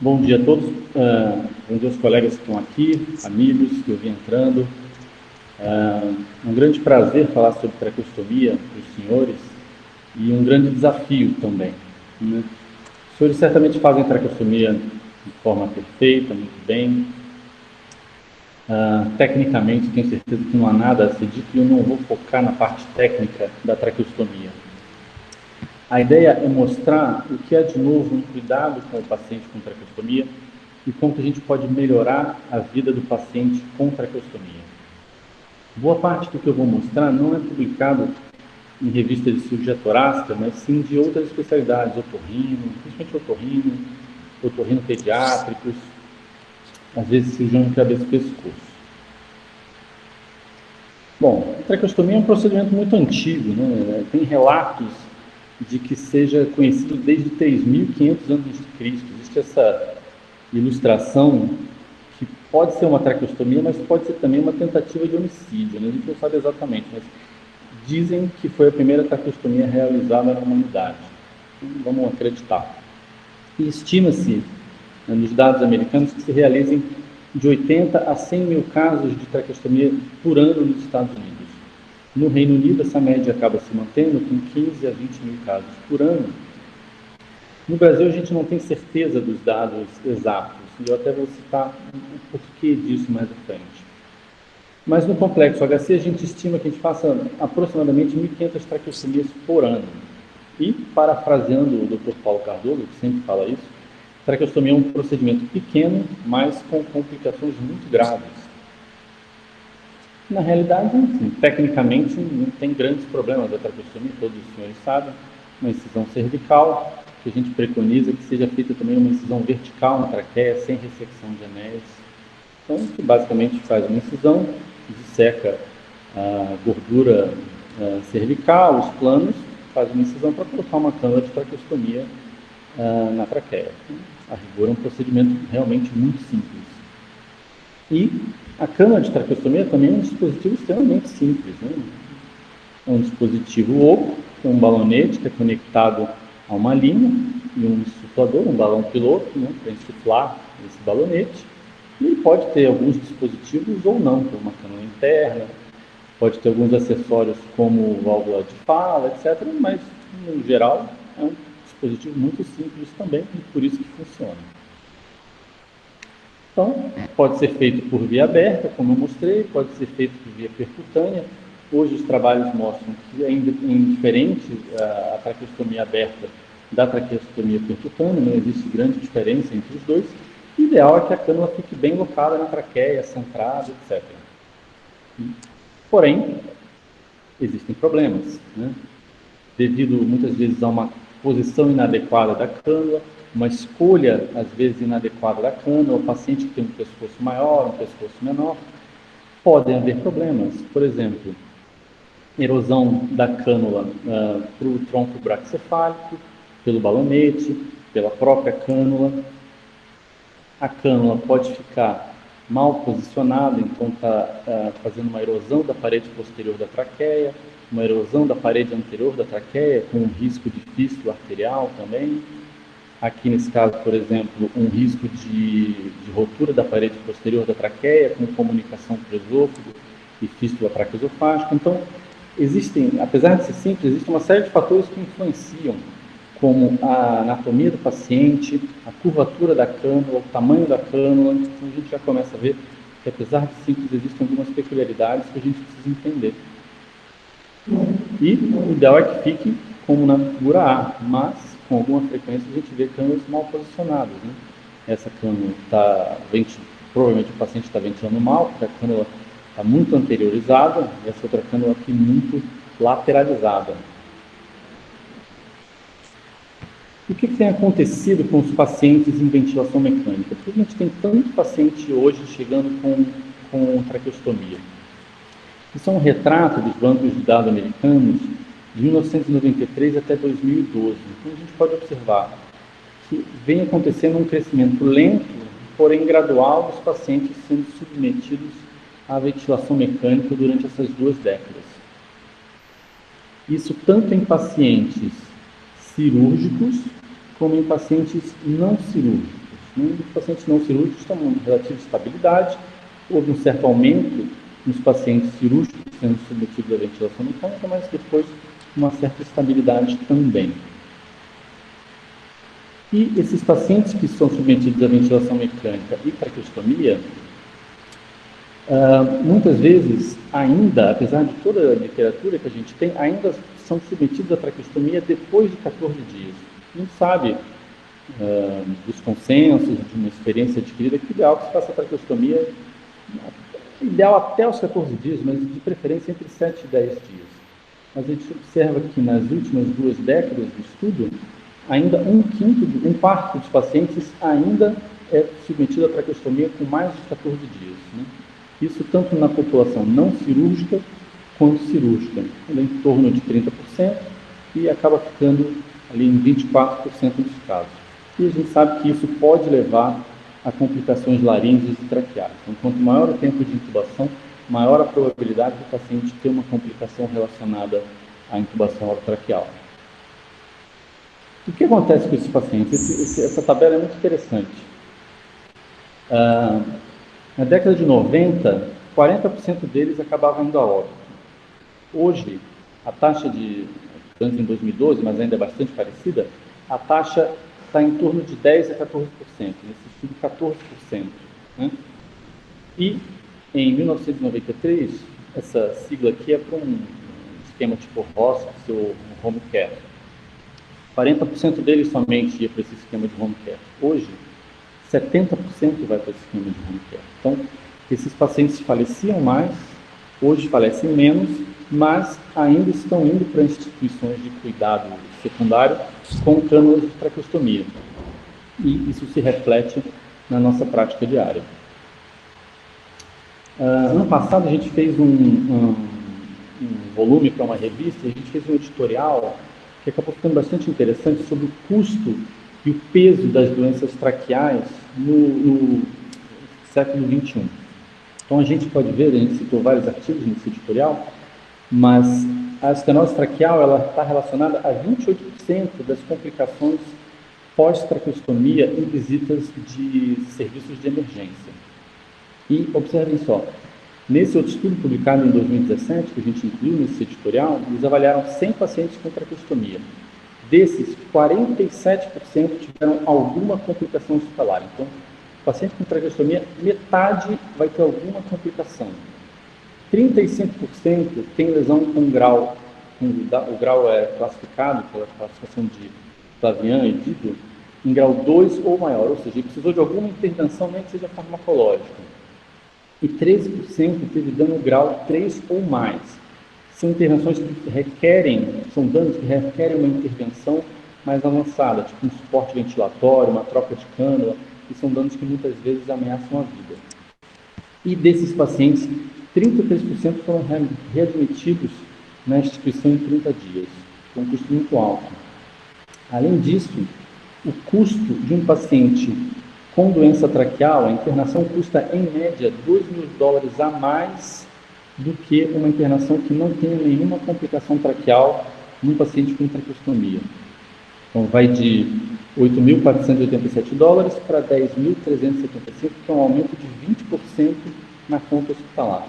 Bom dia a todos, bom dia aos colegas que estão aqui, amigos que eu vi entrando. Um grande prazer falar sobre traqueostomia para os senhores e um grande desafio também, né? Os senhores certamente fazem traqueostomia de forma perfeita, muito bem. Tecnicamente, tenho certeza que não há nada a ser dito e eu não vou focar na parte técnica da traqueostomia. A ideia é mostrar o que é de novo um cuidado com o paciente com traqueostomia e como que a gente pode melhorar a vida do paciente com traqueostomia. Boa parte do que eu vou mostrar não é publicado em revistas de cirurgia torácica, mas sim de outras especialidades, otorrino, principalmente otorrino pediátricos, às vezes cirurgião de cabeça e pescoço. Bom, a traqueostomia é um procedimento muito antigo, né? Tem relatos de que seja conhecido desde 3.500 anos de Cristo. Existe essa ilustração que pode ser uma traqueostomia, mas pode ser também uma tentativa de homicídio, né? A gente não sabe exatamente, mas dizem que foi a primeira traqueostomia realizada na humanidade. Então, vamos acreditar. E estima-se, né, nos dados americanos, que se realizem de 80 a 100 mil casos de traqueostomia por ano nos Estados Unidos. No Reino Unido, essa média acaba se mantendo com 15 a 20 mil casos por ano. No Brasil, a gente não tem certeza dos dados exatos, e eu até vou citar o porquê disso mais à frente. Mas no complexo HC, a gente estima que a gente faça aproximadamente 1.500 traqueostomias por ano. E, parafraseando o Dr. Paulo Cardoso, que sempre fala isso, traqueostomia é um procedimento pequeno, mas com complicações muito graves. Na realidade, assim, tecnicamente, não tem grandes problemas da traqueostomia, todos os senhores sabem. Uma incisão cervical, que a gente preconiza que seja feita também uma incisão vertical na traqueia, sem ressecção de anéis. Então, que basicamente faz uma incisão, disseca a gordura cervical, os planos, faz uma incisão para colocar uma cânula de traqueostomia na traqueia. A rigor é um procedimento realmente muito simples. E a cânula de traqueostomia também é um dispositivo extremamente simples, né? É um dispositivo oco, com um balonete que é conectado a uma linha e um insuflador, um balão piloto, né, para insuflar esse balonete. E ele pode ter alguns dispositivos ou não, como uma cânula interna, pode ter alguns acessórios como válvula de fala, etc. Mas, no geral, é um dispositivo muito simples também e por isso que funciona. Então, pode ser feito por via aberta, como eu mostrei, pode ser feito por via percutânea. Hoje os trabalhos mostram que é indiferente a traqueostomia aberta da traqueostomia percutânea, não existe grande diferença entre os dois. O ideal é que a cânula fique bem locada na traqueia, centrada, etc. Porém, existem problemas, né? Devido muitas vezes a uma posição inadequada da cânula, uma escolha às vezes inadequada da cânula, o paciente que tem um pescoço maior, um pescoço menor, podem haver problemas. Por exemplo, erosão da cânula para o tronco braquicefálico, pelo balonete, pela própria cânula. A cânula pode ficar mal posicionada, então está fazendo uma erosão da parede posterior da traqueia, uma erosão da parede anterior da traqueia, com um risco de fístula arterial também. Aqui nesse caso, por exemplo, um risco de rotura da parede posterior da traqueia, com comunicação para o esôfago e fístula traqueosofágica. Então, apesar de ser simples, existe uma série de fatores que influenciam, como a anatomia do paciente, a curvatura da cânula, o tamanho da cânula. Então a gente já começa a ver que, apesar de simples, existem algumas peculiaridades que a gente precisa entender. E o ideal é que fique como na figura A, mas com alguma frequência a gente vê cânulas mal posicionadas, né? Essa cânula está, provavelmente o paciente está ventilando mal, porque a cânula está muito anteriorizada, e essa outra cânula aqui muito lateralizada. O que tem acontecido com os pacientes em ventilação mecânica? Por que a gente tem tanto paciente hoje chegando com traqueostomia? Isso é um retrato dos bancos de dados americanos de 1993 até 2012. Então a gente pode observar que vem acontecendo um crescimento lento, porém gradual, dos pacientes sendo submetidos à ventilação mecânica durante essas 2 décadas. Isso tanto em pacientes cirúrgicos como em pacientes não cirúrgicos. Nos pacientes não cirúrgicos tem uma relativa estabilidade, houve um certo aumento nos pacientes cirúrgicos sendo submetidos à ventilação mecânica, mas depois uma certa estabilidade também. E esses pacientes que são submetidos à ventilação mecânica e traqueostomia, muitas vezes, ainda, apesar de toda a literatura que a gente tem, ainda são submetidos à traqueostomia depois de 14 dias. A gente sabe dos consensos, de uma experiência adquirida, que o ideal é que se faça a traqueostomia, ideal até os 14 dias, mas de preferência entre 7 e 10 dias. Mas a gente observa que nas últimas 2 décadas de estudo, ainda um quarto dos pacientes ainda é submetido à traqueostomia com mais de 14 dias. Né? Isso tanto na população não cirúrgica quanto cirúrgica, em torno de 30%, e acaba ficando ali em 24% dos casos. E a gente sabe que isso pode levar a complicações laríngeas e traqueais. Então, quanto maior o tempo de intubação, maior a probabilidade do paciente ter uma complicação relacionada à intubação orotraqueal. O que acontece com esses pacientes? Essa tabela é muito interessante. Na década de 90, 40% deles acabavam indo a óbito. Hoje, a taxa de, antes em 2012, mas ainda é bastante parecida, a taxa está em torno de 10% a 14%, nesse estudo 14%. Né? E em 1993, essa sigla aqui é para um esquema tipo hospice ou home care. 40% deles somente ia para esse esquema de home care. Hoje, 70% vai para esse esquema de home care. Então, esses pacientes faleciam mais, hoje falecem menos, mas ainda estão indo para instituições de cuidado secundário com cânulas de traqueostomia. E isso se reflete na nossa prática diária. Ano passado a gente fez um volume para uma revista, a gente fez um editorial que acabou ficando bastante interessante sobre o custo e o peso das doenças traqueais no século XXI. Então a gente pode ver, a gente citou vários artigos nesse editorial, mas a estenose traqueal ela está relacionada a 28% das complicações pós-traqueostomia em visitas de serviços de emergência. E observem só, nesse outro estudo publicado em 2017, que a gente incluiu nesse editorial, eles avaliaram 100 pacientes com traqueostomia. Desses, 47% tiveram alguma complicação hospitalar. Então, paciente com traqueostomia, metade vai ter alguma complicação. 35% tem lesão com grau, o grau é classificado pela classificação de Flavian e Dido, em grau 2 ou maior, ou seja, ele precisou de alguma intervenção, nem que seja farmacológica. E 13% teve dano grau 3 ou mais. São intervenções que são danos que requerem uma intervenção mais avançada, tipo um suporte ventilatório, uma troca de cânula, e são danos que muitas vezes ameaçam a vida. E desses pacientes, 33% foram readmitidos na instituição em 30 dias, com um custo muito alto. Além disso, o custo de um paciente com doença traqueal, a internação custa em média $2.000 a mais do que uma internação que não tenha nenhuma complicação traqueal num paciente com traqueostomia. Então vai de $8.487 para $10.375, que é um aumento de 20% na conta hospitalar.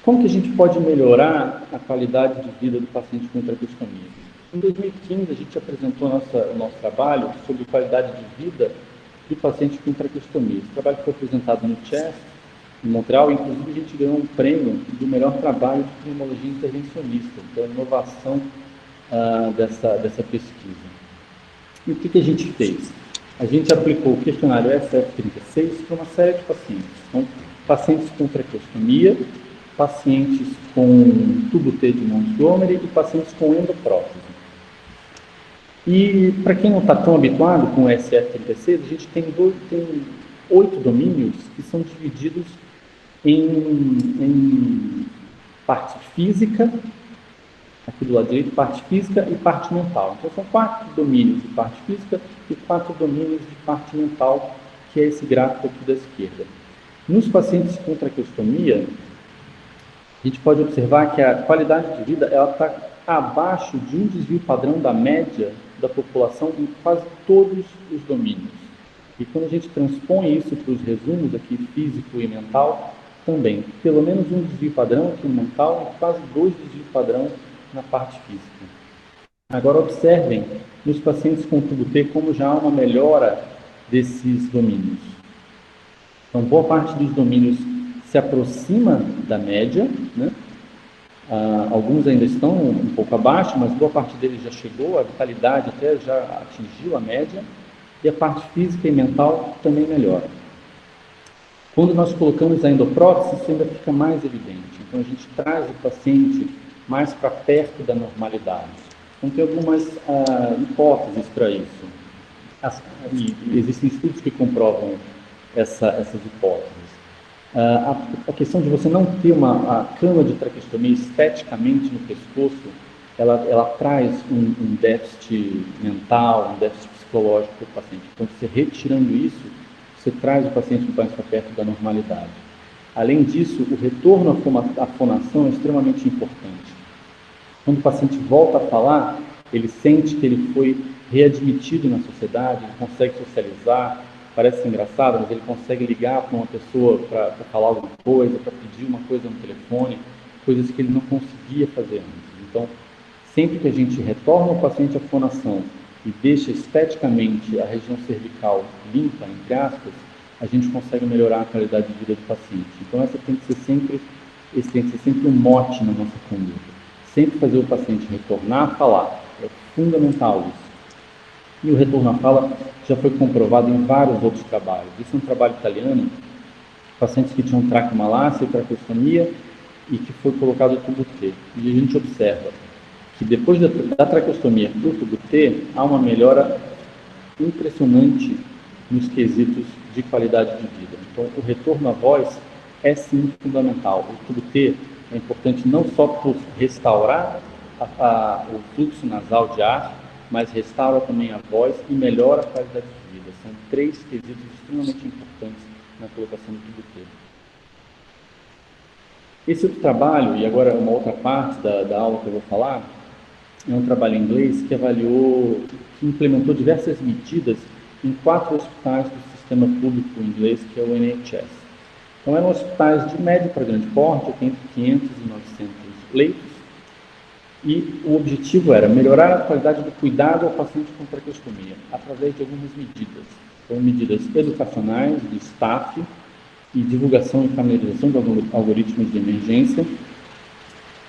Como que a gente pode melhorar a qualidade de vida do paciente com traqueostomia? Em 2015, a gente apresentou o nosso trabalho sobre qualidade de vida do paciente com traqueostomia. Esse trabalho foi apresentado no CHEST, em Montreal, e inclusive a gente ganhou um prêmio do melhor trabalho de pneumologia intervencionista, então a inovação dessa pesquisa. E o que a gente fez? A gente aplicou o questionário SF36 para uma série de pacientes. Então, pacientes com traqueostomia, pacientes com tubo T de Montgomery e pacientes com endoprótese. E para quem não está tão habituado com o SF36, a gente tem 8 domínios que são divididos em parte física, aqui do lado direito, parte física e parte mental. Então são 4 domínios de parte física e 4 domínios de parte mental, que é esse gráfico aqui da esquerda. Nos pacientes com traqueostomia, a gente pode observar que a qualidade de vida está abaixo de um desvio padrão da média da população em quase todos os domínios. E quando a gente transpõe isso para os resumos aqui, físico e mental, também, pelo menos um desvio padrão aqui no mental e quase 2 desvios padrão na parte física. Agora observem nos pacientes com tubo T como já há uma melhora desses domínios. Então, boa parte dos domínios se aproxima da média, né? Alguns ainda estão um pouco abaixo, mas boa parte deles já chegou, a vitalidade até já atingiu a média, e a parte física e mental também melhora. Quando nós colocamos a endoprótese, isso ainda fica mais evidente. Então, a gente traz o paciente mais para perto da normalidade. Então, tem algumas hipóteses para isso. E existem estudos que comprovam essas hipóteses. A questão de você não ter a cama de traqueostomia esteticamente no pescoço, ela traz um déficit mental, um déficit psicológico para o paciente. Então, você retirando isso, você traz o paciente mais para perto da normalidade. Além disso, o retorno à fonação é extremamente importante. Quando o paciente volta a falar, ele sente que ele foi readmitido na sociedade, ele consegue socializar. Parece engraçado, mas ele consegue ligar para uma pessoa para falar alguma coisa, para pedir uma coisa no telefone, coisas que ele não conseguia fazer antes. Então, sempre que a gente retorna o paciente à fonação e deixa esteticamente a região cervical limpa, entre aspas, a gente consegue melhorar a qualidade de vida do paciente. Então, esse tem que ser sempre um mote na nossa conduta. Sempre fazer o paciente retornar a falar. É fundamental isso. E o retorno à fala já foi comprovado em vários outros trabalhos. Isso é um trabalho italiano, pacientes que tinham traqueomalácia e traqueostomia e que foi colocado o tubo T. E a gente observa que depois da traqueostomia para o tubo T, há uma melhora impressionante nos quesitos de qualidade de vida. Então, o retorno à voz é sim fundamental. O tubo T é importante não só por restaurar o fluxo nasal de ar, mas restaura também a voz e melhora a qualidade de vida. São 3 quesitos extremamente importantes na colocação do tubo T. Esse outro trabalho, e agora uma outra parte da aula que eu vou falar, é um trabalho em inglês que que implementou diversas medidas em 4 hospitais do sistema público inglês, que é o NHS. Então, eram hospitais de médio para grande porte, entre 500 e 900 leitos, e o objetivo era melhorar a qualidade do cuidado ao paciente com traqueostomia, através de algumas medidas. Então, medidas educacionais, de staff, e divulgação e familiarização de algoritmos de emergência,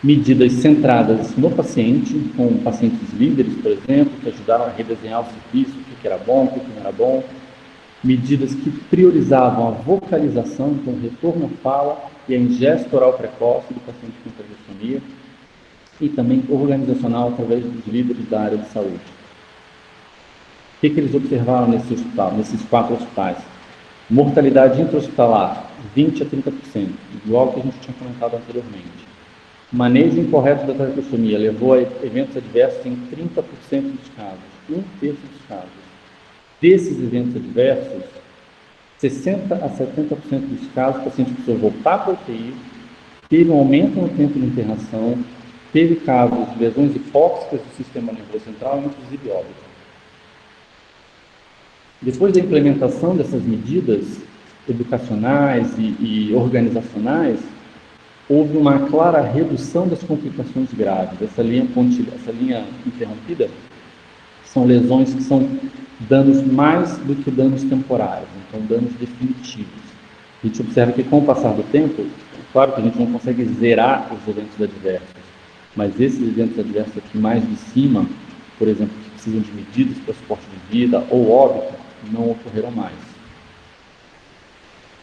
medidas centradas no paciente, com pacientes líderes, por exemplo, que ajudaram a redesenhar o serviço, o que era bom, o que não era bom, medidas que priorizavam a vocalização, então o retorno à fala e a ingesta oral precoce do paciente com traqueostomia, e também organizacional através dos líderes da área de saúde. O que eles observaram nesses 4 hospitais? Mortalidade intra-hospitalar, 20 a 30%, igual que a gente tinha comentado anteriormente. Manejo incorreto da traqueostomia levou a eventos adversos em 30% dos casos, 1/3 dos casos. Desses eventos adversos, 60 a 70% dos casos, o paciente precisou voltar para a UTI, teve um aumento no tempo de internação, teve casos de lesões hipóxicas do sistema nervoso central, inclusive óbito. Depois da implementação dessas medidas educacionais e organizacionais, houve uma clara redução das complicações graves. Essa linha interrompida são lesões que são danos mais do que danos temporários, então danos definitivos. A gente observa que com o passar do tempo, claro que a gente não consegue zerar os eventos adversos, mas esses eventos adversos aqui mais de cima, por exemplo, que precisam de medidas para suporte de vida ou óbito, não ocorreram mais.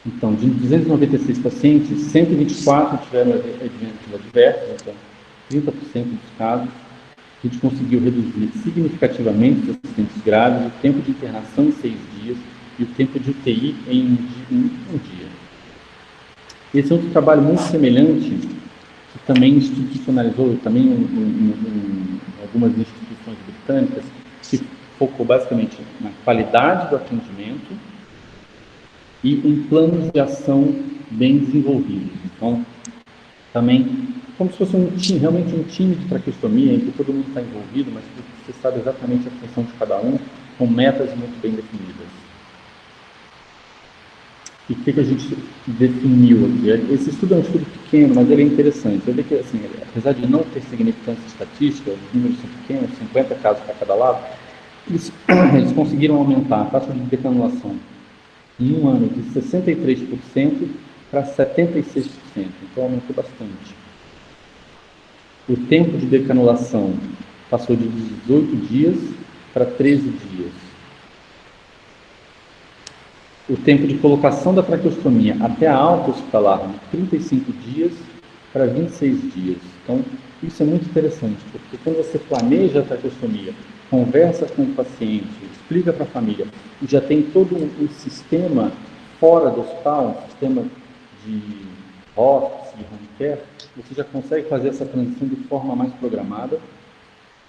Então, de 296 pacientes, 124 tiveram eventos adversos, então 30% dos casos. A gente conseguiu reduzir significativamente os acidentes graves, o tempo de internação em 6 dias e o tempo de UTI em um dia. Esse é outro trabalho muito semelhante, que também institucionalizou, também em algumas instituições britânicas, que focou basicamente na qualidade do atendimento e em planos de ação bem desenvolvidos. Então, também, como se fosse realmente um time de traqueostomia, em que todo mundo está envolvido, mas você sabe exatamente a função de cada um, com metas muito bem definidas. E o que a gente definiu aqui? Esse estudo é um estudo pequeno, mas ele é interessante. Você vê que, assim, apesar de não ter significância estatística, os números são pequenos, 50 casos para cada lado, eles conseguiram aumentar a taxa de decanulação em um ano de 63% para 76%, então aumentou bastante. O tempo de decanulação passou de 18 dias para 13 dias. O tempo de colocação da traqueostomia até a alta hospitalar de 35 dias para 26 dias. Então, isso é muito interessante, porque quando você planeja a traqueostomia, conversa com o paciente, explica para a família, e já tem todo um sistema fora do hospital, um sistema de hospice, de home care, você já consegue fazer essa transição de forma mais programada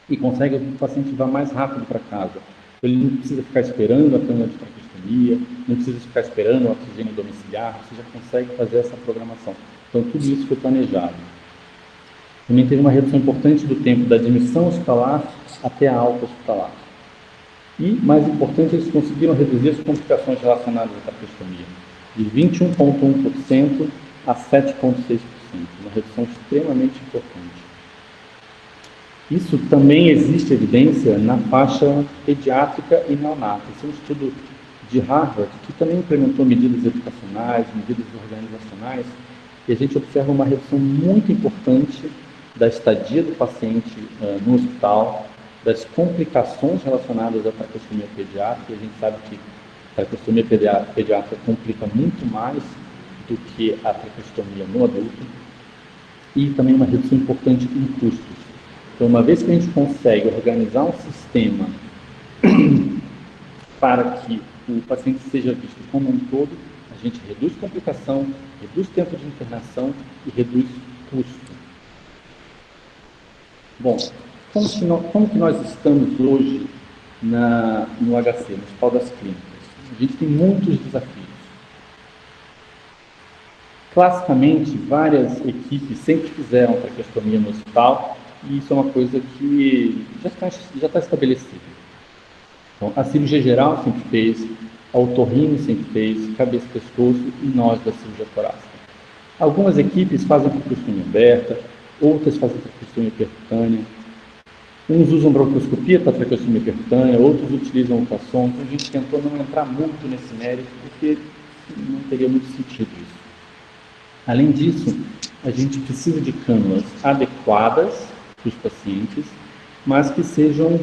e consegue que o paciente vá mais rápido para casa. Ele não precisa ficar esperando a câmara de traqueostomia, não precisa ficar esperando o oxigênio domiciliar, você já consegue fazer essa programação. Então, tudo isso foi planejado. Também teve uma redução importante do tempo da admissão hospitalar até a alta hospitalar. E, mais importante, eles conseguiram reduzir as complicações relacionadas à traqueostomia de 21,1% a 7,6%, uma redução extremamente importante. Isso também existe evidência na faixa pediátrica e neonata. Esse é um estudo de Harvard que também implementou medidas educacionais, medidas organizacionais, e a gente observa uma redução muito importante da estadia do paciente no hospital, das complicações relacionadas à traqueostomia pediátrica. A gente sabe que a traqueostomia pediátrica complica muito mais do que a traqueostomia no adulto, e também uma redução importante em custos. Então, uma vez que a gente consegue organizar um sistema para que o paciente seja visto como um todo, a gente reduz complicação, reduz tempo de internação e reduz custo. Bom, como que nós estamos hoje no HC, no Hospital das Clínicas? A gente tem muitos desafios. Classicamente, várias equipes sempre fizeram traqueostomia no hospital, e isso é uma coisa que já está estabelecida. Então, a cirurgia geral sempre fez, a otorrino sempre fez, cabeça e pescoço, e nós da cirurgia torácica. Algumas equipes fazem traqueostomia aberta, outras fazem traqueostomia percutânea. Uns usam broncoscopia para traqueostomia percutânea, outros utilizam ultrassom. Então, a gente tentou não entrar muito nesse mérito, porque não teria muito sentido isso. Além disso, a gente precisa de cânulas adequadas para os pacientes, mas que sejam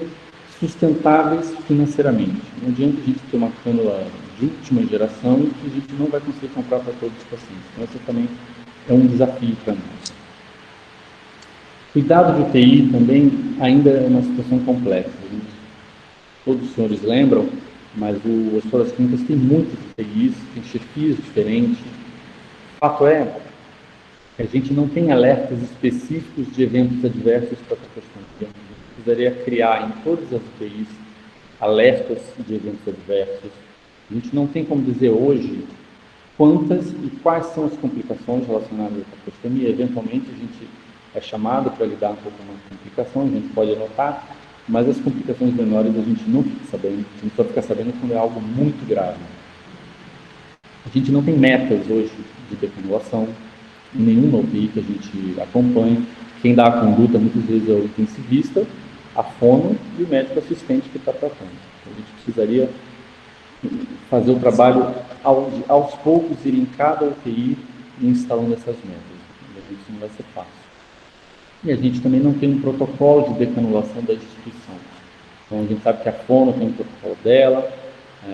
sustentáveis financeiramente. Não adianta a gente ter uma cânula de última geração que a gente não vai conseguir comprar para todos os pacientes. Então, esse também é um desafio para nós. Cuidado de UTI também ainda é uma situação complexa. Todos os senhores lembram, mas o Hospital das Clínicas tem muitas UTIs, tem chefias diferentes. O fato é que a gente não tem alertas específicos de eventos adversos para a traqueostomia. A gente precisaria criar em todas as UTIs alertas de eventos adversos. A gente não tem como dizer hoje quantas e quais são as complicações relacionadas à traqueostomia. Eventualmente a gente é chamado para lidar com algumas complicações, a gente pode anotar, mas as complicações menores a gente não fica sabendo, a gente só fica sabendo quando é algo muito grave. A gente não tem metas hoje de decanulação, em nenhuma UTI que a gente acompanha. Quem dá a conduta muitas vezes é o intensivista, a fono e o médico assistente que está tratando. Então, a gente precisaria fazer o trabalho aos poucos, ir em cada UTI e instalando essas metas. Isso não vai ser fácil. E a gente também não tem um protocolo de decanulação da instituição. Então, a gente sabe que a fono tem um protocolo dela,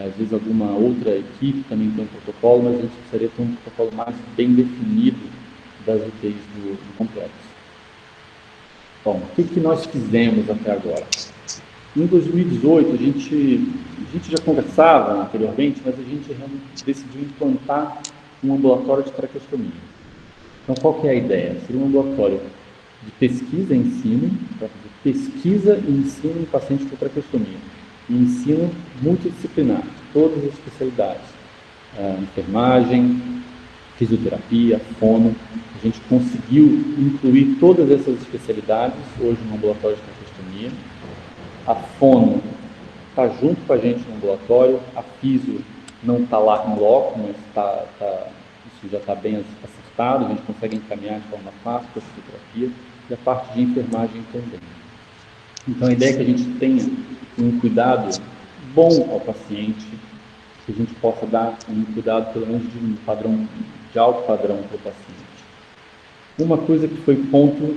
às vezes alguma outra equipe também tem um protocolo, mas a gente precisaria ter um protocolo mais bem definido das UTIs do complexo. Bom, o que nós fizemos até agora? Em 2018, a gente já conversava anteriormente, mas a gente realmente decidiu implantar um ambulatório de traqueostomia. Então, qual que é a ideia? Seria um ambulatório de pesquisa e ensino, para fazer pesquisa e ensino em pacientes com traqueostomia, e ensino multidisciplinar, todas as especialidades, enfermagem, fisioterapia, fono. A gente conseguiu incluir todas essas especialidades hoje no ambulatório de traqueostomia, A fono está junto com a gente no ambulatório, a fisio não está lá no loco, mas isso já está bem acertado, a gente consegue encaminhar de forma fácil para a fisioterapia, e a parte de enfermagem também. Então, a ideia é que a gente tenha um cuidado bom ao paciente, que a gente possa dar um cuidado, pelo menos, de alto padrão para o paciente. Uma coisa que foi ponto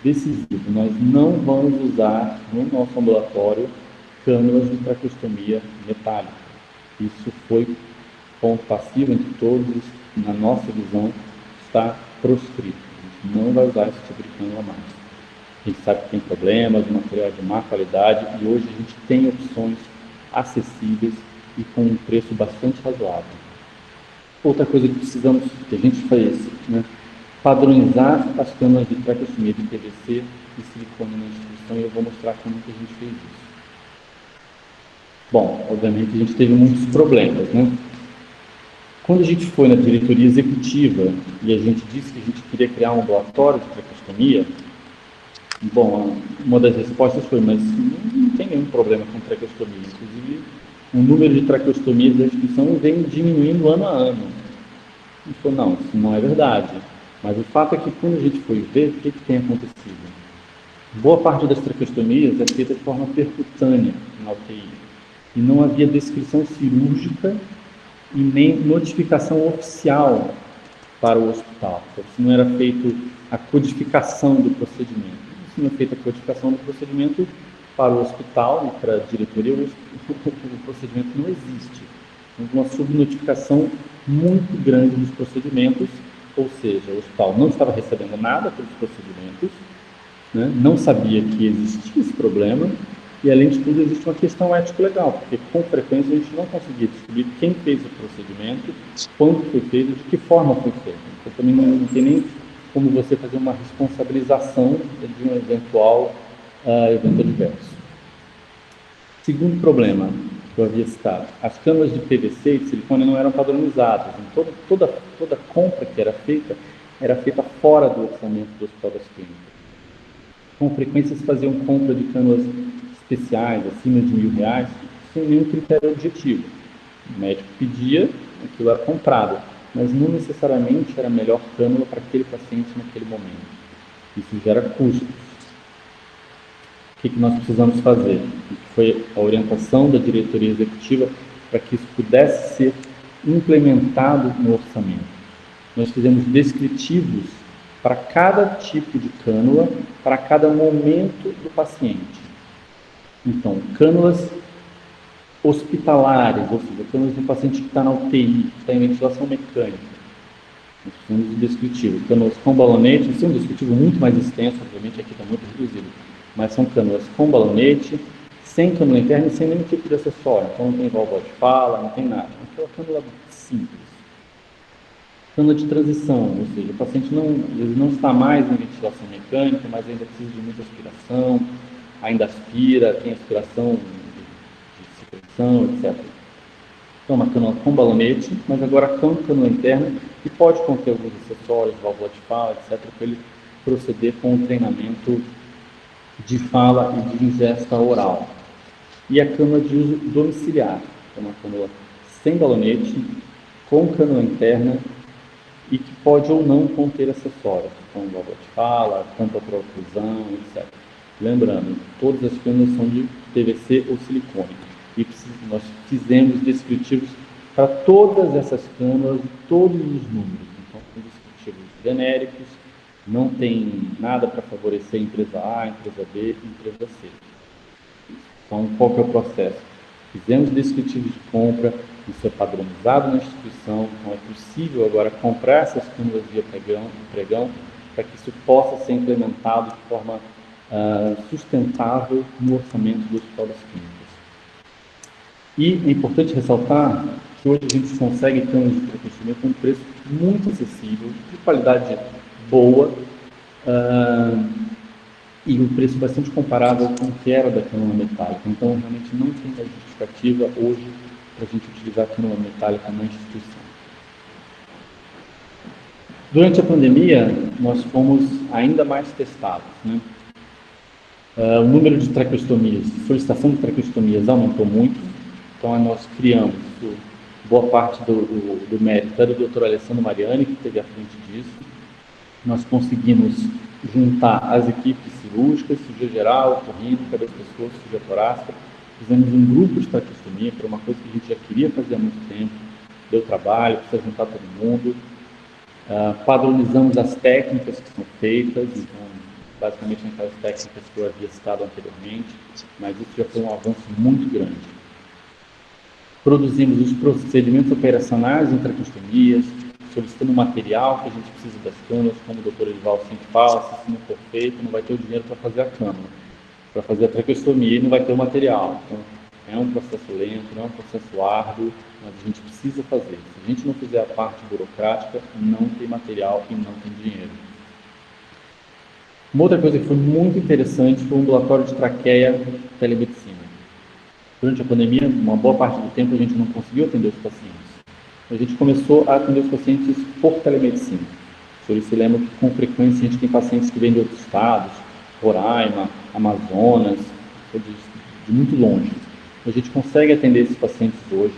decisivo, nós não vamos usar no nosso ambulatório cânulas de traqueostomia metálica. Isso foi ponto passivo entre todos, na nossa visão, está proscrito. A gente não vai usar esse tipo de cânula mais. A gente sabe que tem problemas, o material é de má qualidade e hoje a gente tem opções acessíveis e com um preço bastante razoável. Outra coisa que a gente fez, né, padronizar as cânulas de traqueostomia de PVC e silicone na instituição, e eu vou mostrar como que a gente fez isso. Bom, obviamente a gente teve muitos problemas, né? Quando a gente foi na diretoria executiva e a gente disse que a gente queria criar um ambulatório de traqueostomia, bom, uma das respostas foi, mas não tem nenhum problema com traqueostomia. Inclusive, o número de traqueostomias da instituição vem diminuindo ano a ano. A gente falou, não, isso não é verdade. Mas o fato é que quando a gente foi ver, o que tem acontecido? Boa parte das traqueostomias é feita de forma percutânea na UTI. E não havia descrição cirúrgica e nem notificação oficial para o hospital. Então, se não era feita a codificação do procedimento. Se não é feita a codificação do procedimento para o hospital e para a diretoria, o procedimento não existe. Temos uma subnotificação muito grande dos procedimentos, ou seja, o hospital não estava recebendo nada pelos procedimentos, né? Não sabia que existia esse problema, e além de tudo existe uma questão ético-legal, porque com frequência a gente não conseguia descobrir quem fez o procedimento, quando foi feito, de que forma foi feito. Então também não tem nem como você fazer uma responsabilização de um eventual evento adverso. Segundo problema que eu havia citado, as cânulas de PVC e de silicone não eram padronizadas. Então, toda compra que era feita fora do orçamento do Hospital das Clínicas. Com frequência se faziam compra de cânulas especiais, acima de R$1.000, sem nenhum critério objetivo. O médico pedia, aquilo era comprado, mas não necessariamente era a melhor cânula para aquele paciente naquele momento. Isso gera custos. O que nós precisamos fazer? Foi a orientação da diretoria executiva para que isso pudesse ser implementado no orçamento. Nós fizemos descritivos para cada tipo de cânula, para cada momento do paciente. Então, cânulas hospitalares, ou seja, cânulas de um paciente que está na UTI, que está em ventilação mecânica. Nós fizemos um descritivo. Cânulas com balonete, isso é um descritivo muito mais extenso, obviamente aqui está muito reduzido, mas são cânulas com balonete, sem cânula interna e sem nenhum tipo de acessório. Então não tem válvula de fala, não tem nada. É uma cânula simples. Cânula de transição, ou seja, o paciente ele não está mais em ventilação mecânica, mas ainda precisa de muita aspiração, ainda aspira, tem aspiração de secreção, etc. Então, uma cânula com balonete, mas agora com cânula interna, que pode conter alguns acessórios, válvula de fala, etc., para ele proceder com o treinamento de fala e de ingesta oral. E a cânula de uso domiciliar, que é uma cânula sem balonete, com cânula interna e que pode ou não conter acessórios, como válvula de fala, tampa para oclusão, etc. Lembrando, todas as cânulas são de PVC ou silicone. E nós fizemos descritivos para todas essas cânulas, todos os números. Então, são descritivos genéricos, não tem nada para favorecer a empresa A, a empresa B e a empresa C. Então, qual que é o processo? Fizemos descritivos de compra, isso é padronizado na instituição, então é possível agora comprar essas cânulas via pregão, para que isso possa ser implementado de forma sustentável no orçamento do Hospital das Clínicas. E é importante ressaltar que hoje a gente consegue cânulas de traqueostomia com um preço muito acessível, de qualidade boa, e um preço bastante comparável com o que era da cânula metálica. Então, realmente não tem mais justificativa hoje para a gente utilizar a cânula metálica na instituição. Durante a pandemia, nós fomos ainda mais testados, né? O número de traqueostomias, solicitação de traqueostomias aumentou muito, então nós criamos boa parte do mérito era do Dr. Alessandro Mariani, que esteve à frente disso. Nós conseguimos juntar as equipes cirúrgicas, cirurgia geral, otorrino, cabeça pescoço, cirurgia torácica. Fizemos um grupo de traqueostomia, que era uma coisa que a gente já queria fazer há muito tempo. Deu trabalho, precisa juntar todo mundo. Padronizamos as técnicas que são feitas, então, basicamente aquelas técnicas que eu havia citado anteriormente, mas isso já foi um avanço muito grande. Produzimos os procedimentos operacionais em traqueostomias, solicitando material que a gente precisa das câmeras, como o Dr. Edivaldo sempre fala, se isso não for feito, não vai ter o dinheiro para fazer a câmera, para fazer a traqueostomia e não vai ter o material. Então, é um processo lento, não é um processo árduo, mas a gente precisa fazer. Se a gente não fizer a parte burocrática, não tem material e não tem dinheiro. Uma outra coisa que foi muito interessante foi o ambulatório de traqueia telemedicina. Durante a pandemia, uma boa parte do tempo a gente não conseguiu atender os pacientes. A gente começou a atender os pacientes por telemedicina. O senhor se lembra que com frequência a gente tem pacientes que vêm de outros estados, Roraima, Amazonas, de muito longe. A gente consegue atender esses pacientes hoje.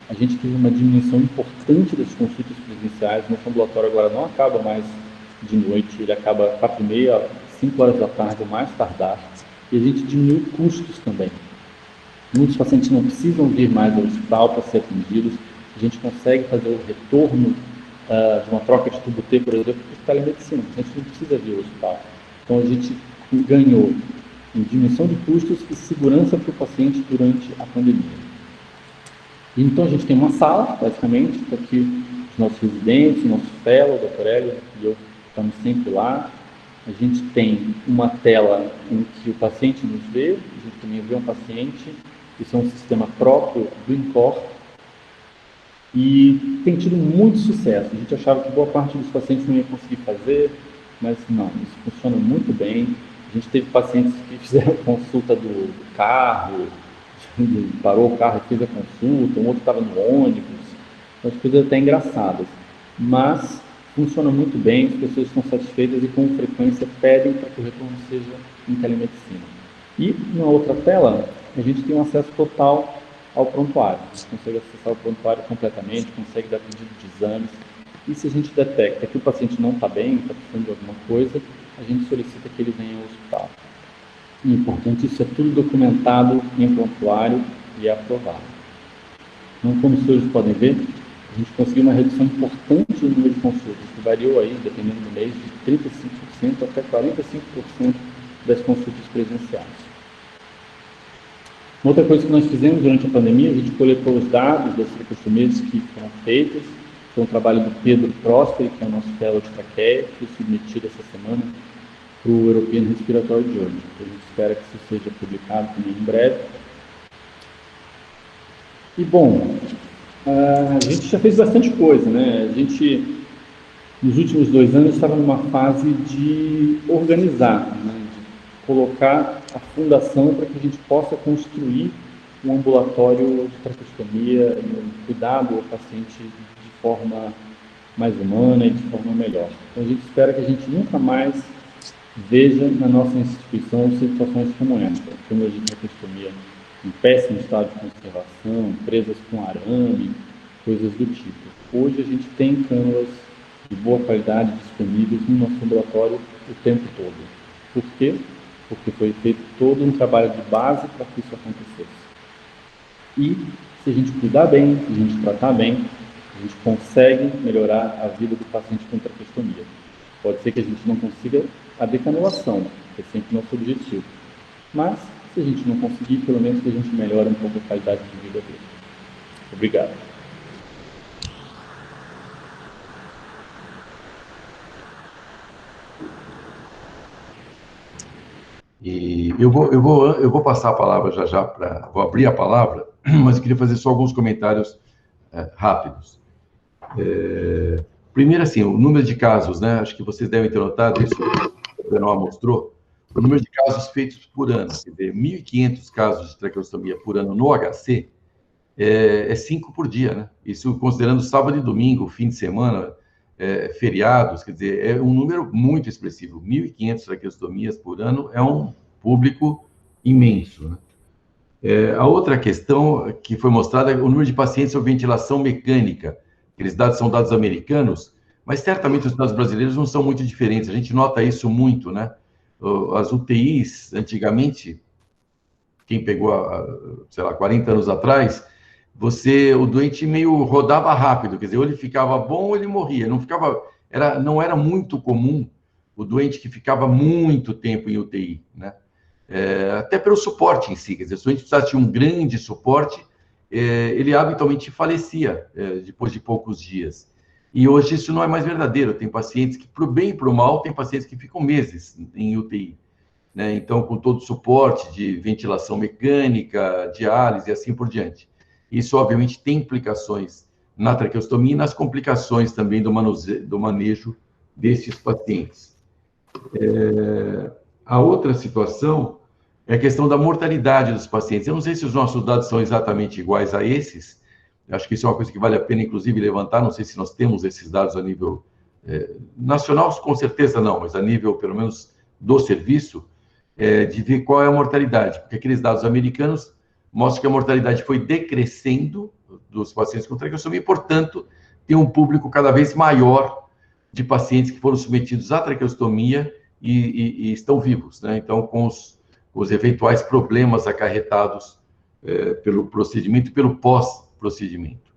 A gente teve uma diminuição importante das consultas presenciais. Nosso ambulatório agora não acaba mais de noite, ele acaba 4h30, 5 horas da tarde, ou mais tardar. E a gente diminuiu custos também. Muitos pacientes não precisam vir mais ao hospital para ser atendidos. A gente consegue fazer o retorno de uma troca de tubo T, por exemplo, por telemedicina. A gente não precisa vir ao hospital. Então, a gente ganhou em diminuição de custos e segurança para o paciente durante a pandemia. E, então, a gente tem uma sala, basicamente, que aqui os nossos residentes, o nosso fellow, o Dr. Hélio e eu estamos sempre lá. A gente tem uma tela em que o paciente nos vê, a gente também vê um paciente. Isso é um sistema próprio do INCOR e tem tido muito sucesso. A gente achava que boa parte dos pacientes não ia conseguir fazer, mas não, isso funciona muito bem. A gente teve pacientes que fizeram consulta do carro, parou o carro e fez a consulta, um outro estava no ônibus, as coisas até engraçadas. Mas funciona muito bem, as pessoas estão satisfeitas e com frequência pedem para que o retorno seja em telemedicina. E na outra tela, a gente tem um acesso total ao prontuário. A gente consegue acessar o prontuário completamente, consegue dar pedido de exames. E se a gente detecta que o paciente não está bem, está precisando de alguma coisa, a gente solicita que ele venha ao hospital. E é importante, isso é tudo documentado em prontuário e é aprovado. Então, como os senhores podem ver, a gente conseguiu uma redução importante no número de consultas, que variou aí, dependendo do mês, de 35% até 45% das consultas presenciais. Uma outra coisa que nós fizemos durante a pandemia, a gente coletou os dados das traqueostomias que foram feitas. Foi um trabalho do Pedro Prosperi, que é o nosso fellow de traqueia, que foi submetido essa semana para o European Respiratory Journal. A gente espera que isso seja publicado também em breve. E, bom, a gente já fez bastante coisa, né? A gente, nos últimos 2 anos, estava numa fase de organizar, né? De colocar a fundação para que a gente possa construir um ambulatório de traqueostomia, um cuidado ao paciente de forma mais humana e de forma melhor. Então, a gente espera que a gente nunca mais veja na nossa instituição situações como essa, câmeras de traqueostomia em péssimo estado de conservação, presas com arame, coisas do tipo. Hoje a gente tem câmeras de boa qualidade disponíveis no nosso ambulatório o tempo todo. Por quê? Porque foi feito todo um trabalho de base para que isso acontecesse. E se a gente cuidar bem, se a gente tratar bem, a gente consegue melhorar a vida do paciente com traqueostomia. Pode ser que a gente não consiga a decanulação, que é sempre nosso objetivo. Mas, se a gente não conseguir, pelo menos que a gente melhore um pouco a qualidade de vida dele. Obrigado. E eu vou passar a palavra já vou abrir a palavra, mas eu queria fazer só alguns comentários rápidos. Primeiro, assim, o número de casos, né? Acho que vocês devem ter notado, isso o Benoit mostrou, o número de casos feitos por ano, quer dizer, 1.500 casos de traqueostomia por ano no HC, é 5 por dia, né? Isso considerando sábado e domingo, fim de semana, feriados, quer dizer, é um número muito expressivo. 1.500 traqueostomias por ano é um público imenso, né? A outra questão que foi mostrada é o número de pacientes sob ventilação mecânica. Aqueles dados são dados americanos, mas certamente os dados brasileiros não são muito diferentes. A gente nota isso muito, né? As UTIs, antigamente, quem pegou, sei lá, 40 anos atrás, o doente meio rodava rápido, quer dizer, ou ele ficava bom ou ele morria. Não era muito comum o doente que ficava muito tempo em UTI, né? Até pelo suporte em si, quer dizer, se o doente precisasse de um grande suporte, ele habitualmente falecia depois de poucos dias. E hoje isso não é mais verdadeiro. Tem pacientes que, para o bem e para o mal, tem pacientes que ficam meses em UTI, né? Então, com todo o suporte de ventilação mecânica, diálise e assim por diante. Isso, obviamente, tem implicações na traqueostomia e nas complicações também do manejo desses pacientes. A outra situação é a questão da mortalidade dos pacientes. Eu não sei se os nossos dados são exatamente iguais a esses. Acho que isso é uma coisa que vale a pena, inclusive, levantar. Não sei se nós temos esses dados a nível nacional, com certeza não, mas a nível, pelo menos, do serviço, de ver qual é a mortalidade. Porque aqueles dados americanos mostram que a mortalidade foi decrescendo dos pacientes com traqueostomia e, portanto, tem um público cada vez maior de pacientes que foram submetidos à traqueostomia e estão vivos, né? Então, com os eventuais problemas acarretados pelo procedimento e pelo pós-procedimento.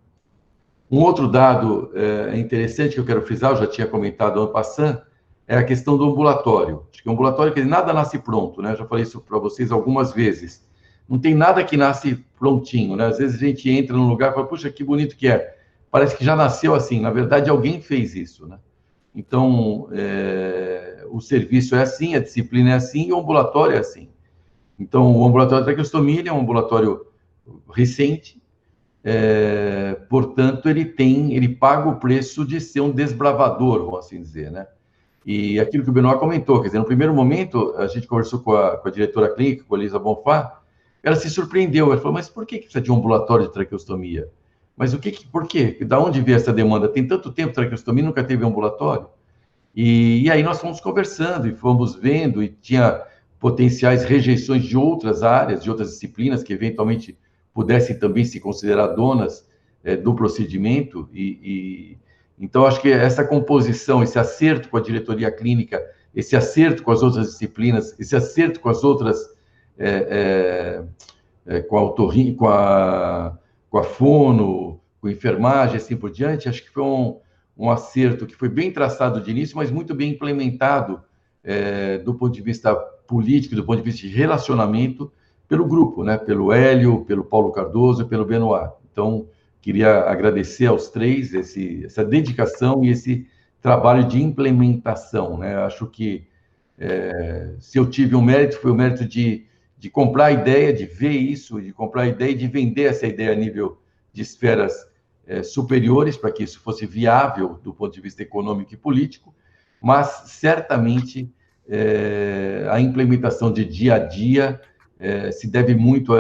Um outro dado interessante que eu quero frisar, eu já tinha comentado en passant, é a questão do ambulatório. Acho que o ambulatório, que nada nasce pronto, né? Eu já falei isso para vocês algumas vezes. Não tem nada que nasce prontinho, né? Às vezes a gente entra num lugar e fala, puxa, que bonito que é. Parece que já nasceu assim. Na verdade, alguém fez isso, né? Então, o serviço é assim, a disciplina é assim e o ambulatório é assim. Então, o ambulatório de traqueostomia ele é um ambulatório recente, portanto, ele paga o preço de ser um desbravador, vamos assim dizer, né? E aquilo que o Benoit comentou, quer dizer, no primeiro momento, a gente conversou com a diretora clínica, com a Elisa Bonfá, ela se surpreendeu, ela falou, mas por que precisa de um ambulatório de traqueostomia? Mas por quê? Da onde veio essa demanda? Tem tanto tempo traqueostomia, nunca teve ambulatório? E aí nós fomos conversando e fomos vendo, e tinha potenciais rejeições de outras áreas, de outras disciplinas, que eventualmente pudessem também se considerar donas do procedimento. Então, acho que essa composição, esse acerto com a diretoria clínica, esse acerto com as outras disciplinas, esse acerto com as outras, com a otorrino, com a fono, com a enfermagem, assim por diante, acho que foi um acerto que foi bem traçado de início, mas muito bem implementado do ponto de vista político, do ponto de vista de relacionamento, pelo grupo, né? Pelo Hélio, pelo Paulo Cardoso e pelo Benoit. Então, queria agradecer aos três essa dedicação e esse trabalho de implementação, né? Acho que se eu tive um mérito, foi o mérito de comprar a ideia, de ver isso, de comprar a ideia e de vender essa ideia a nível de esferas superiores, para que isso fosse viável do ponto de vista econômico e político, mas certamente a implementação de dia a dia se deve muito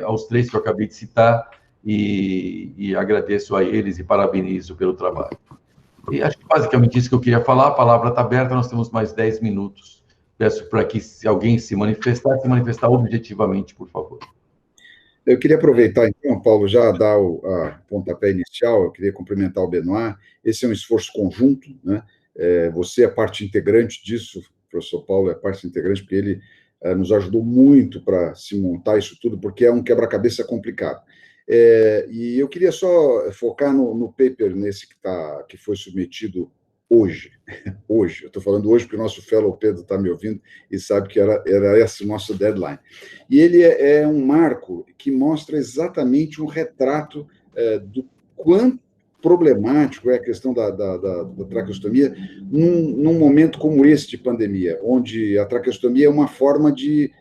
aos três que eu acabei de citar, e agradeço a eles e parabenizo pelo trabalho. E acho que basicamente isso que eu queria falar, a palavra está aberta, nós temos mais 10 minutos. Peço para que, se alguém se manifestar objetivamente, por favor. Eu queria aproveitar, então, Paulo, já dar a pontapé inicial, eu queria cumprimentar o Benoit. Esse é um esforço conjunto, né? Você é parte integrante disso, o professor Paulo é parte integrante, porque ele nos ajudou muito para se montar isso tudo, porque é um quebra-cabeça complicado. E eu queria só focar no paper nesse que foi submetido hoje. Hoje, eu estou falando hoje porque o nosso fellow Pedro está me ouvindo e sabe que era esse o nosso deadline. E ele é um marco que mostra exatamente um retrato do quão problemático é a questão da traqueostomia num momento como esse de pandemia, onde a traqueostomia é uma forma de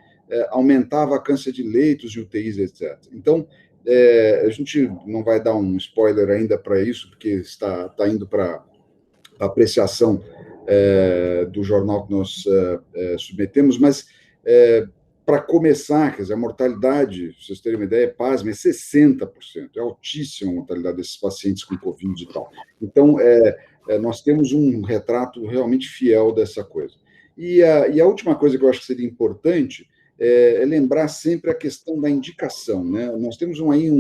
aumentar a vacância de leitos de UTIs, etc. Então, a gente não vai dar um spoiler ainda para isso, porque está indo para a apreciação do jornal que nós submetemos, mas para começar, quer dizer, a mortalidade, para vocês terem uma ideia, pasme, é 60%, é altíssima a mortalidade desses pacientes com Covid e tal. Então, nós temos um retrato realmente fiel dessa coisa. E a última coisa que eu acho que seria importante é lembrar sempre a questão da indicação, né? Nós temos aí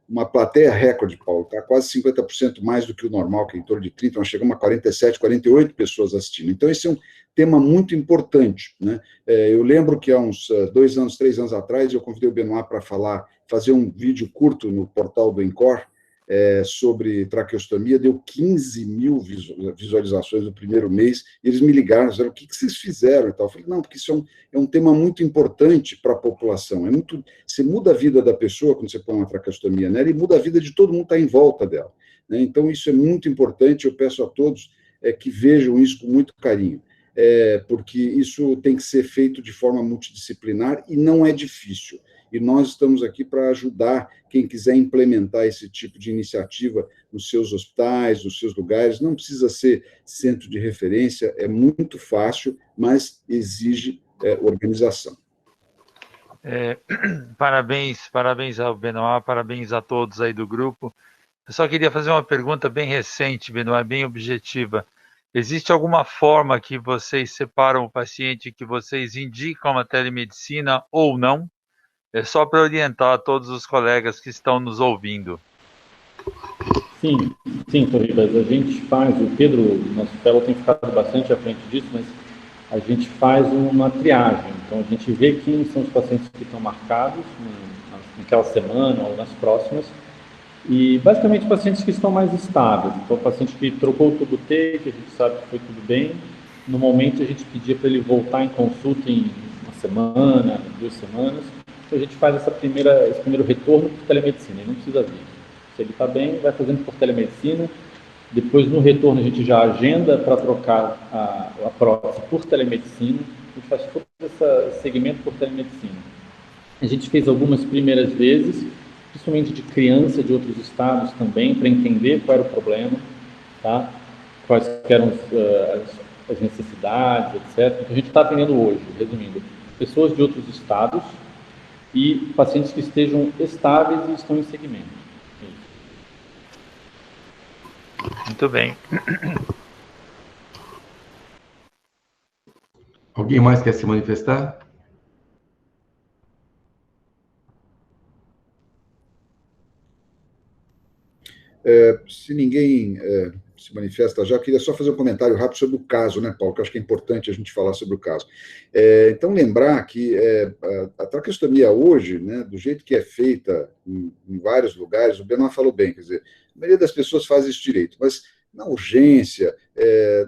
uma plateia recorde, Paulo, está quase 50% mais do que o normal, que é em torno de 30, nós chegamos a 47, 48 pessoas assistindo. Então, esse é um tema muito importante, né? Eu lembro que há uns 2 anos, 3 anos atrás, eu convidei o Benoit para fazer um vídeo curto no portal do Encore, sobre traqueostomia, deu 15 mil visualizações no primeiro mês, e eles me ligaram, disseram, o que vocês fizeram e tal. Eu falei, não, porque isso é um tema muito importante para a população, você muda a vida da pessoa quando você põe uma traqueostomia nela, e muda a vida de todo mundo que está em volta dela, né? Então, isso é muito importante, eu peço a todos que vejam isso com muito carinho, porque isso tem que ser feito de forma multidisciplinar, e não é difícil. E nós estamos aqui para ajudar quem quiser implementar esse tipo de iniciativa nos seus hospitais, nos seus lugares. Não precisa ser centro de referência, é muito fácil, mas exige organização. Parabéns ao Benoit, parabéns a todos aí do grupo. Eu só queria fazer uma pergunta bem recente, Benoit, bem objetiva. Existe alguma forma que vocês separam o paciente, que vocês indicam a telemedicina ou não? É só para orientar todos os colegas que estão nos ouvindo. Sim, Torribas, a gente faz, o Pedro, nosso fellow, tem ficado bastante à frente disso, mas a gente faz uma triagem. Então, a gente vê quem são os pacientes que estão marcados naquela semana ou nas próximas, e basicamente pacientes que estão mais estáveis. Então, o paciente que trocou o tubo T, que a gente sabe que foi tudo bem, normalmente a gente pedia para ele voltar em consulta em uma semana, 2 semanas. Então, a gente faz esse primeiro retorno por telemedicina, ele não precisa vir. Se ele está bem, vai fazendo por telemedicina. Depois, no retorno, a gente já agenda para trocar a prótese por telemedicina. A gente faz todo esse segmento por telemedicina. A gente fez algumas primeiras vezes, principalmente de criança de outros estados também, para entender qual era o problema, tá? Quais eram as necessidades, etc. Então, a gente está atendendo hoje, resumindo, pessoas de outros estados e pacientes que estejam estáveis e estão em segmento. Muito bem. Alguém mais quer se manifestar? Se ninguém se manifesta já, eu queria só fazer um comentário rápido sobre o caso, né, Paulo, que eu acho que é importante a gente falar sobre o caso. Então, lembrar que a traqueostomia hoje, né, do jeito que é feita em vários lugares, o Benoit falou bem, quer dizer, a maioria das pessoas faz isso direito, mas na urgência,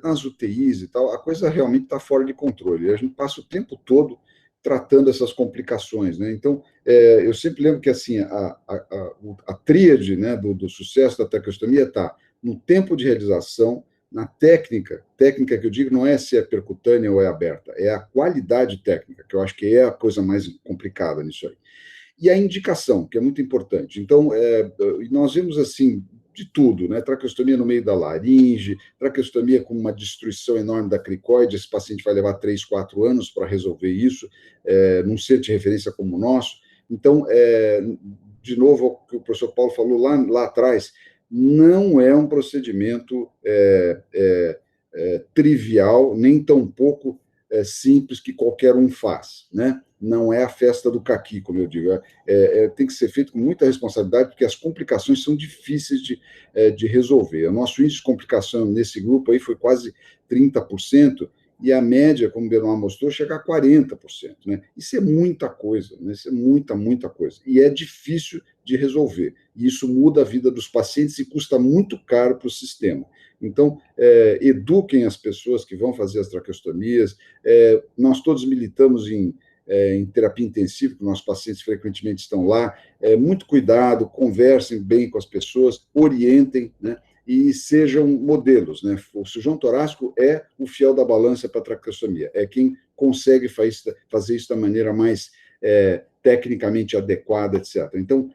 nas UTIs e tal, a coisa realmente está fora de controle. A gente passa o tempo todo tratando essas complicações, né? Então, eu sempre lembro que assim a tríade, né, do sucesso da traqueostomia está no tempo de realização, na técnica que eu digo não é se é percutânea ou é aberta, é a qualidade técnica, que eu acho que é a coisa mais complicada nisso aí. E a indicação, que é muito importante. Então, nós vemos assim de tudo, né? Traqueostomia no meio da laringe, traqueostomia com uma destruição enorme da cricoide, esse paciente vai levar 3, 4 anos para resolver isso, num centro de referência como o nosso. Então, de novo, o que o professor Paulo falou lá atrás, não é um procedimento trivial, nem tampouco simples que qualquer um faz, né? Não é a festa do caqui, como eu digo. Tem que ser feito com muita responsabilidade, porque as complicações são difíceis de resolver. O nosso índice de complicação nesse grupo aí foi quase 30%, e a média, como o Benoit mostrou, chega a 40%. Né? Isso é muita coisa, né? Isso é muita coisa. E é difícil de resolver. E isso muda a vida dos pacientes e custa muito caro para o sistema. Então, eduquem as pessoas que vão fazer as traqueostomias. Nós todos militamos em terapia intensiva, que nossos pacientes frequentemente estão lá. Muito cuidado, conversem bem com as pessoas, orientem, né? E sejam modelos, né? O cirurgião torácico é o fiel da balança para a traqueostomia, é quem consegue fazer isso da maneira mais tecnicamente adequada, etc. Então,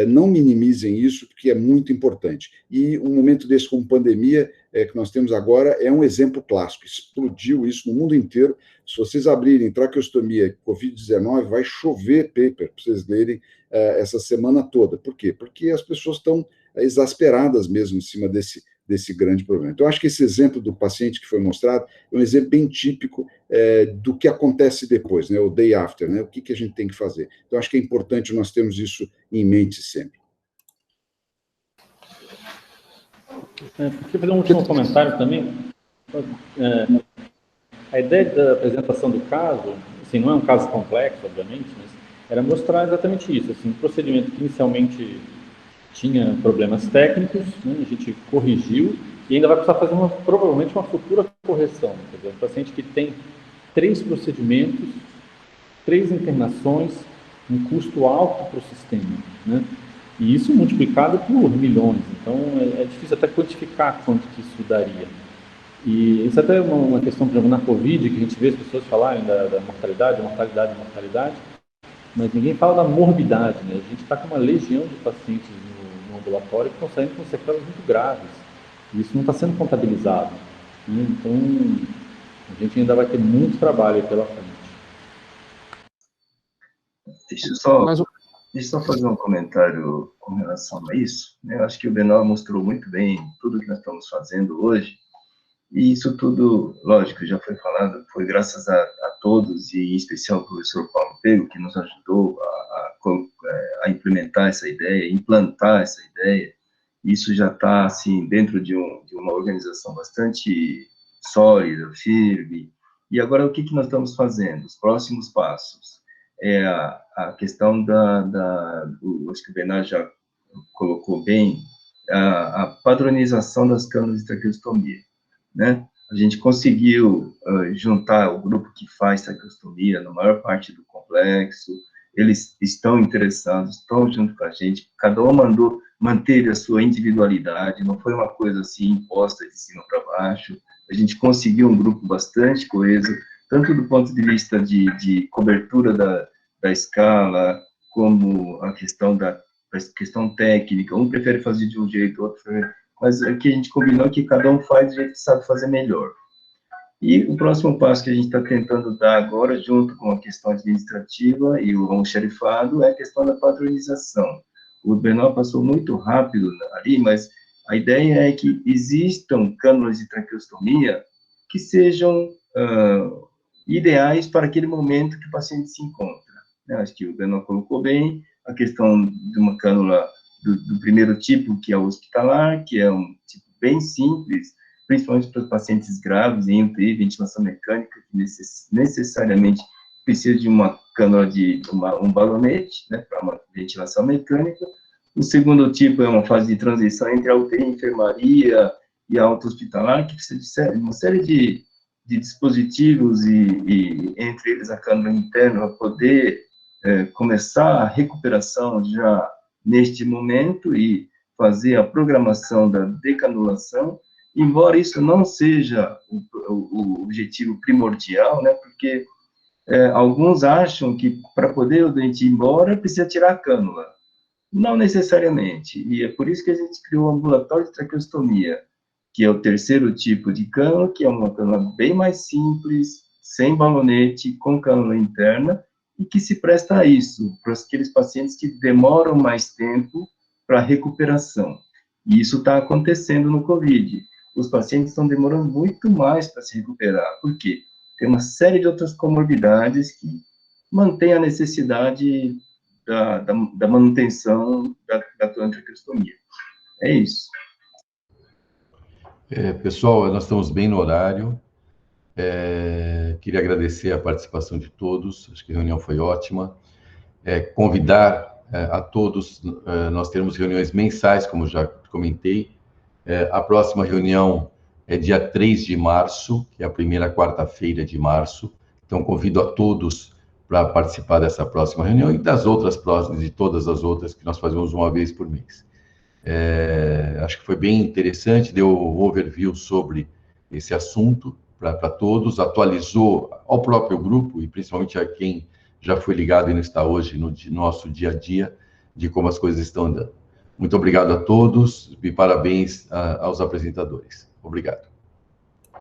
não minimizem isso, porque é muito importante. E um momento desse como pandemia, que nós temos agora, é um exemplo clássico. Explodiu isso no mundo inteiro. Se vocês abrirem traqueostomia Covid-19, vai chover paper para vocês lerem essa semana toda. Por quê? Porque as pessoas estão exasperadas mesmo em cima desse grande problema. Então, eu acho que esse exemplo do paciente que foi mostrado é um exemplo bem típico do que acontece depois, né, o day after, né, o que a gente tem que fazer. Então, acho que é importante nós termos isso em mente sempre. Queria fazer um último comentário também. A ideia da apresentação do caso, assim, não é um caso complexo, obviamente, mas era mostrar exatamente isso, assim, um procedimento que inicialmente tinha problemas técnicos, né, a gente corrigiu e ainda vai precisar fazer provavelmente uma futura correção. Quer dizer, um paciente que tem 3 procedimentos, 3 internações, um custo alto para o sistema, né? E isso multiplicado por milhões. Então, é difícil até quantificar quanto que isso daria. E isso até é uma questão, por exemplo, na Covid, que a gente vê as pessoas falarem da mortalidade, mas ninguém fala da morbidade, né? A gente está com uma legião de pacientes no ambulatório que estão saindo com sequelas muito graves. E isso não está sendo contabilizado, né? Então, a gente ainda vai ter muito trabalho pela frente. Deixa eu só fazer um comentário com relação a isso. Eu acho que o Benoit mostrou muito bem tudo que nós estamos fazendo hoje. E isso tudo, lógico, já foi falado, foi graças a todos, e em especial ao professor Paulo Pego, que nos ajudou a implementar essa ideia, implantar essa ideia. Isso já está, assim, dentro de uma organização bastante sólida, firme. E agora, o que nós estamos fazendo? Os próximos passos é a questão acho que o Bernard já colocou bem, a padronização das câmaras de traqueostomia, né? A gente conseguiu juntar o grupo que faz traqueostomia na maior parte do complexo, eles estão interessados, estão junto com a gente, cada um manteve a sua individualidade, não foi uma coisa assim imposta de cima para baixo, a gente conseguiu um grupo bastante coeso, tanto do ponto de vista de cobertura da escala, como a questão técnica, um prefere fazer de um jeito, outro prefere, mas o que a gente combinou é que cada um faz do jeito que sabe fazer melhor. E o próximo passo que a gente está tentando dar agora, junto com a questão administrativa e o almoxarifado, é a questão da padronização. O Benoit passou muito rápido ali, mas a ideia é que existam cânulas de traqueostomia que sejam ideais para aquele momento que o paciente se encontra. Acho que o Benoit colocou bem a questão de uma cânula do primeiro tipo, que é o hospitalar, que é um tipo bem simples, principalmente para os pacientes graves em UTI, ventilação mecânica, que necessariamente precisa de uma cânula um balonete, né, para uma ventilação mecânica. O segundo tipo é uma fase de transição entre a UTI, enfermaria e a alta hospitalar, que precisa de uma série de dispositivos e entre eles a cânula interna para poder começar a recuperação já neste momento e fazer a programação da decanulação, embora isso não seja o objetivo primordial, né, porque alguns acham que para poder o doente ir embora precisa tirar a cânula. Não necessariamente, e é por isso que a gente criou o ambulatório de traqueostomia, que é o terceiro tipo de cânula, que é uma cânula bem mais simples, sem balonete, com cânula interna, e que se presta a isso, para aqueles pacientes que demoram mais tempo para recuperação. E isso está acontecendo no COVID. Os pacientes estão demorando muito mais para se recuperar. Por quê? Tem uma série de outras comorbidades que mantêm a necessidade da manutenção da traqueostomia. É isso. Pessoal, nós estamos bem no horário. Queria agradecer a participação de todos, acho que a reunião foi ótima. Convidar a todos, nós teremos reuniões mensais, como já comentei. A próxima reunião é dia 3 de março, que é a primeira quarta-feira de março. Então, convido a todos para participar dessa próxima reunião e das outras próximas, de todas as outras que nós fazemos uma vez por mês. Acho que foi bem interessante, deu um overview sobre esse assunto para todos, atualizou ao próprio grupo e principalmente a quem já foi ligado e não está hoje no nosso dia a dia, de como as coisas estão andando. Muito obrigado a todos e parabéns aos apresentadores. Obrigado.